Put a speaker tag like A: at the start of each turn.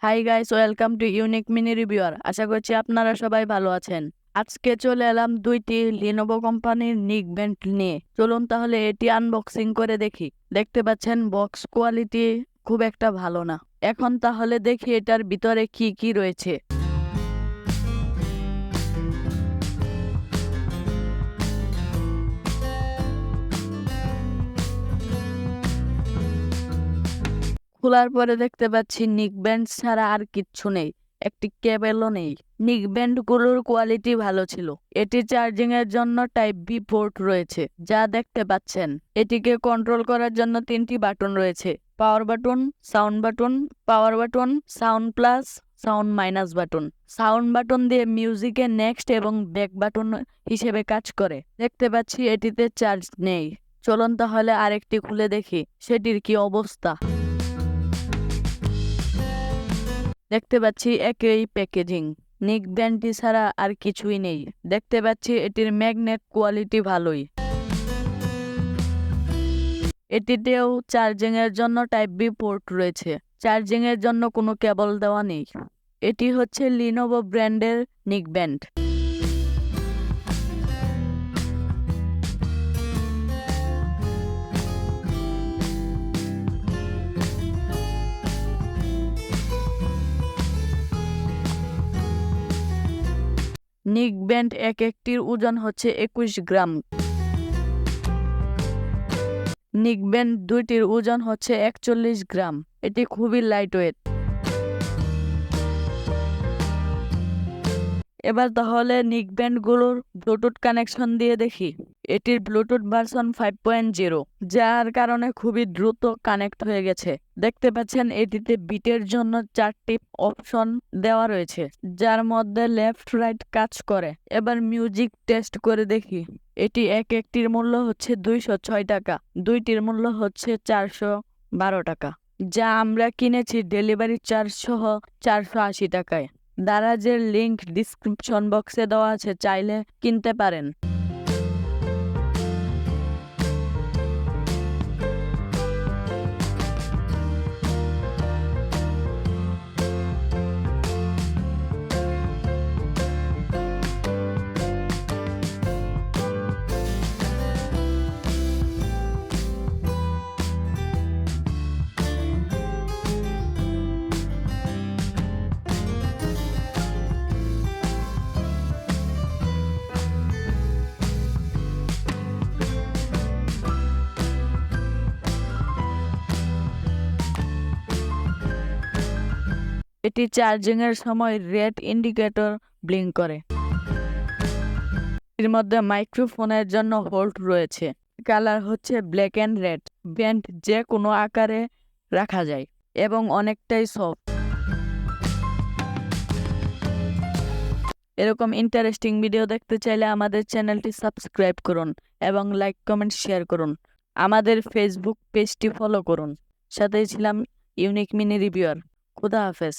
A: High guys, welcome to unique mini reviewer. আশা করছি আপনারা সবাই ভালো আছেন। আজকে চলে এলাম দুইটি লিনোভো কোম্পানির নেকব্যান্ড নিয়ে। চলুন তাহলে এটি আনবক্সিং করে দেখি। দেখতে পাচ্ছেন বক্স কোয়ালিটি খুব একটা ভালো না। এখন তাহলে দেখি এটার ভিতরে কি কি রয়েছে। খোলার পরে দেখতে পাচ্ছি নেকব্যান্ড ছাড়া আর কিচ্ছু নেই, একটি কেবলও নেই। নেকব্যান্ড গুলোর কোয়ালিটি ভালো ছিল। এটি চার্জিং এর জন্য টাইপ বি পোর্ট রয়েছে, যা দেখতে পাচ্ছেন। এটিকে কন্ট্রোল করার জন্য 3টি বাটন রয়েছে: power button, sound button, power button, sound plus, sound minus button. Sound button দিয়ে মিউজিকে নেক্সট এবং ব্যাক বাটন হিসেবে কাজ করে। দেখতে পাচ্ছি এটিতে চার্জ নেই। চলুন তাহলে আরেকটি খুলে দেখি সেটির কি অবস্থা। দেখতে পাচ্ছি একই প্যাকেজিং, নেকব্যান্ডটি ছাড়া আর কিছুই নেই। দেখতে পাচ্ছি এটির ম্যাগনেট কোয়ালিটি ভালোই। এটিতেও চার্জিং এর জন্য টাইপ বি পোর্ট রয়েছে, চার্জিং এর জন্য কোনো কেবল দেওয়া নেই। এটি হচ্ছে লিনোভো ব্র্যান্ডের নেকব্যান্ড। নেকব্যান্ড এক একটির ওজন হচ্ছে 21 গ্রাম। নেকব্যান্ড দুইটির ওজন হচ্ছে 41 গ্রাম। এটি খুবই লাইট ওয়েট। এবার তাহলে নেকব্যান্ড গুলোর ব্লুটুথ কানেকশন দিয়ে দেখি। এটির ব্লুটুথ ভার্সন 5.0, যার কারণে খুবই দ্রুত কানেক্ট হয়ে গেছে। দেখতে পাচ্ছেন এটিতে বিটের জন্য 4টি অপশন দেওয়া রয়েছে, যার মধ্যে লেফট রাইট কাজ করে। এবার মিউজিক টেস্ট করে দেখি। এটি এক একটির মূল্য হচ্ছে 206 টাকা, দুইটির মূল্য হচ্ছে 412 টাকা, যা আমরা কিনেছি ডেলিভারি চার্জ সহ 480 টাকায়। দারাজের লিংক ডিসক্রিপশন বক্সে দেওয়া আছে, চাইলে কিনতে পারেন। এটি চার্জিং এর সময় রেড ইন্ডিকেটর ব্লিঙ্ক করে। এর মধ্যে মাইক্রোফোনের জন্য হোল্ড রয়েছে। কালার হচ্ছে ব্ল্যাক এন্ড রেড। ব্যান্ড যে কোনো আকারে রাখা যায় এবং অনেকটাই সফট। এরকম ইন্টারেস্টিং ভিডিও দেখতে চাইলে আমাদের চ্যানেলটি সাবস্ক্রাইব করুন এবং লাইক কমেন্ট শেয়ার করুন। আমাদের ফেসবুক পেজটি ফলো করুন। সাথেই ছিলাম ইউনিক মিনি রিভিউয়ার। খুদা হাফেজ।